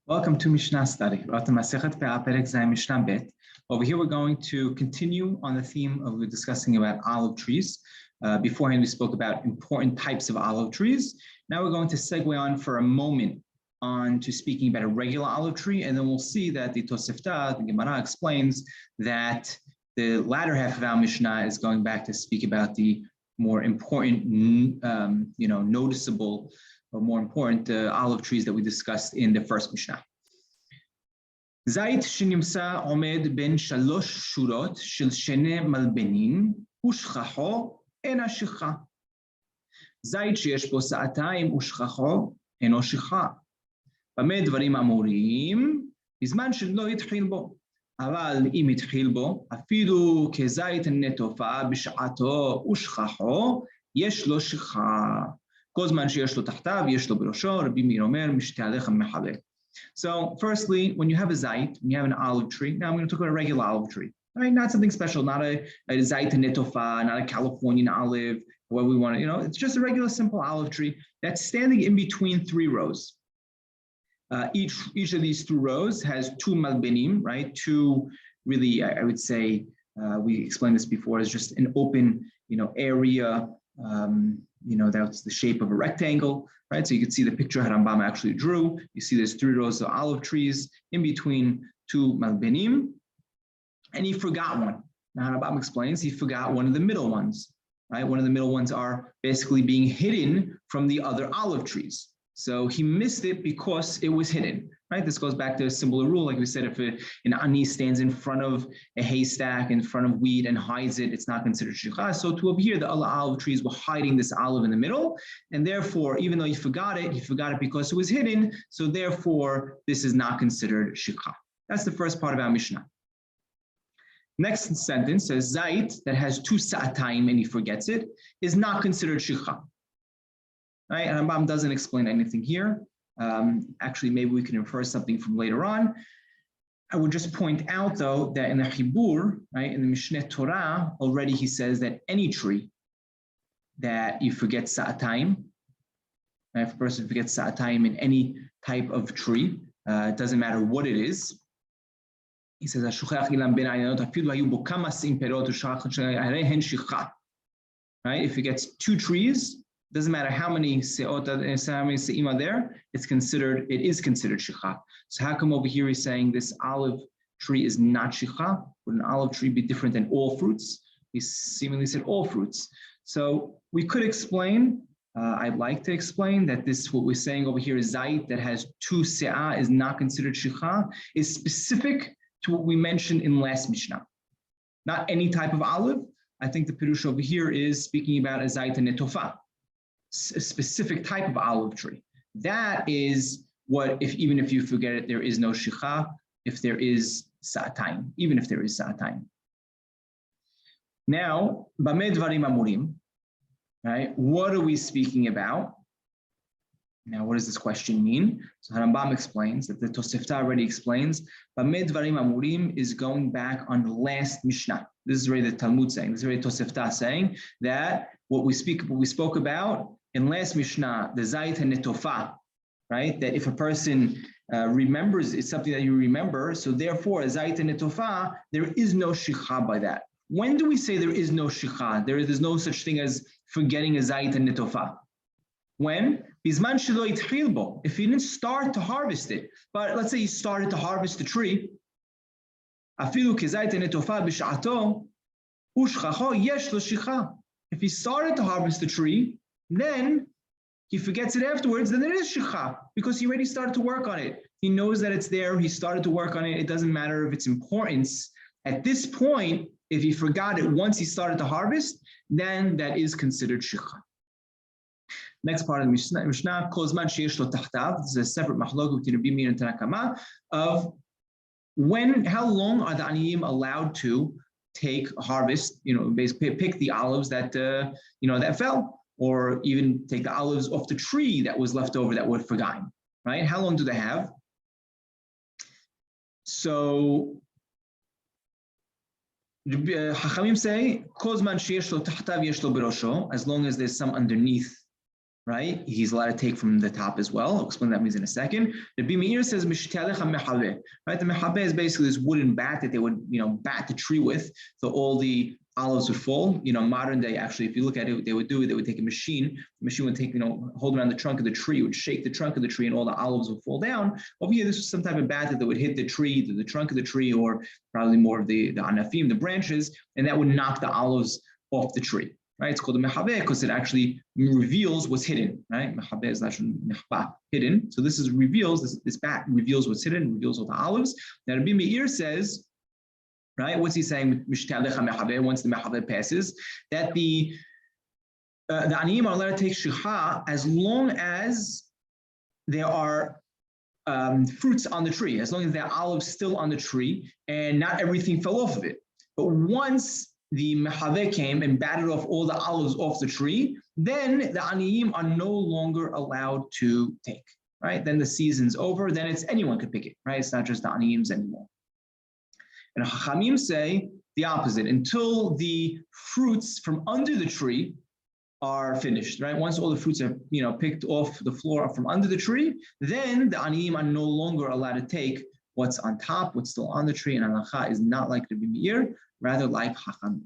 Welcome to Mishna study. Peah, Mishna Bet. Over here, we're going to continue on the theme of discussing about olive trees. Beforehand, we spoke about important types of olive trees. Now we're going to segue on for a moment on to speaking about a regular olive tree, and then we'll see that the Tosefta, the Gemara, explains that the latter half of our Mishnah is going back to speak about the more important, noticeable or more important olive trees that we discussed in the first Mishnah. Zait shenimsa omed ben shalosh shurot shel shene malbenin ushchacho ena shicha. Zait sheyesh bo sa'atayim ushchacho eno shicha. B'me dvarim amurim bizman shelo yitchil bo. אבל אם התחיל בו, אפילו כזית נטופה בשעתו ושכחו, יש לו שיכה. כל זמן שיש לו תחתיו, יש לו בראשו, רבי מאיר אומר, משתהלך מחלק. So firstly, when you have a zait, when you have an olive tree, now I'm going to talk about a regular olive tree, right? Not something special, not a zait netofa, not a Californian olive, what we want to, it's just a regular simple olive tree that's standing in between three rows. Each of these two rows has two malbenim, right? Two really, I would say, we explained this before, is just an open, area. That's the shape of a rectangle, right? So you can see the picture Rambam actually drew. You see there's three rows of olive trees in between two malbenim, and he forgot one. Now Rambam explains he forgot one of the middle ones, right? One of the middle ones are basically being hidden from the other olive trees. So he missed it because it was hidden, right? This goes back to a similar rule. Like we said, if an ani stands in front of a haystack, in front of wheat and hides it, it's not considered shikha. So to over here, the other olive trees were hiding this olive in the middle. And therefore, even though he forgot it because it was hidden. So therefore, this is not considered shikha. That's the first part of our Mishnah. Next sentence says, zait that has two sa'atayim and he forgets it is not considered shikha. Right? And Rambam doesn't explain anything here. Actually, maybe we can infer something from later on. I would just point out, though, that in the Chibur, right, in the Mishneh Torah, already he says that any tree that you forget sa'atayim, right, if a person forgets sa'atayim in any type of tree, it doesn't matter what it is. He says, right? If he gets two trees, doesn't matter how many se'ot and how many se'im are there, it is considered shikha. So how come over here he's saying this olive tree is not shikha? Would an olive tree be different than all fruits? He seemingly said all fruits. So we could explain, I'd like to explain that this, what we're saying over here is zait that has two se'ah is not considered shikha, is specific to what we mentioned in last Mishnah. Not any type of olive. I think the pirush over here is speaking about a zait netofa, a specific type of olive tree. That is what, even if you forget it, there is no shikha, if there is sa'atayim, even if there is sa'atayim. Now, b'me dvarim amurim, right? What are we speaking about? Now, what does this question mean? So Rambam explains that the Tosefta already explains, b'me dvarim amurim is going back on the last Mishnah. This is already the Talmud saying, this is already Tosefta saying that what we spoke about in last Mishnah, the zait and netofa, right? That if a person remembers, it's something that you remember. So therefore, a zait and netofa, there is no shikha by that. When do we say there is no shikha? There's no such thing as forgetting a zait and netofa. When? Bizman shelo yitchil bo. If he didn't start to harvest it, but let's say he started to harvest the tree, afilu kezait and netofa b'sha'ato ushchacho yesh lo shikha. If he started to harvest the tree, then he forgets it afterwards, then there is shikha, because he already started to work on it. He knows that it's there, he started to work on it. It doesn't matter of its importance. At this point, if he forgot it once he started to harvest, then that is considered shikha. Next part of the Mishnah, Kozman sheyesh lo tahtav, this is a separate machlok between Rabbi Meir and Tanakama, of how long are the aniyim allowed to take harvest, basically pick the olives that, that fell, or even take the olives off the tree that was left over that were forgotten, right? How long do they have? So, Hachamim say, Kozman sheyesh lo tahtav yesh lo berosho, as long as there's some underneath right? He's allowed to take from the top as well. I'll explain what that means in a second. Rabbi Meir says, Mishtelech HaMehaveh, right? The mehaveh is basically this wooden bat that they would, bat the tree with, so all the olives would fall. Modern day, actually, if you look at it, they would take a machine. The machine would take, hold around the trunk of the tree, would shake the trunk of the tree, and all the olives would fall down. Over here, this was some type of bat that would hit the tree, either the trunk of the tree, or probably more of the anafim, the branches, and that would knock the olives off the tree. Right? It's called a mehaveh because it actually reveals what's hidden. Right? Mehaveh is lashon mechba, hidden. So this reveals, this bat reveals what's hidden, reveals all the olives. Now Rabbi Meir says, right? What's he saying? Mishtalech mehaveh. Once the mehaveh passes, that the aniyim are allowed to take shicha as long as there are fruits on the tree, as long as there are olives still on the tree, and not everything fell off of it. But once the mehaveh came and batted off all the olives off the tree, then the aniyim are no longer allowed to take. Right? Then the season's over. Then it's anyone could pick it. Right? It's not just the aniyims anymore. And Chachamim say the opposite. Until the fruits from under the tree are finished, right? Once all the fruits are, picked off the floor from under the tree, then the aniyim are no longer allowed to take what's on top, what's still on the tree. And halacha is not like Rabbi Meir, rather like Chachamim.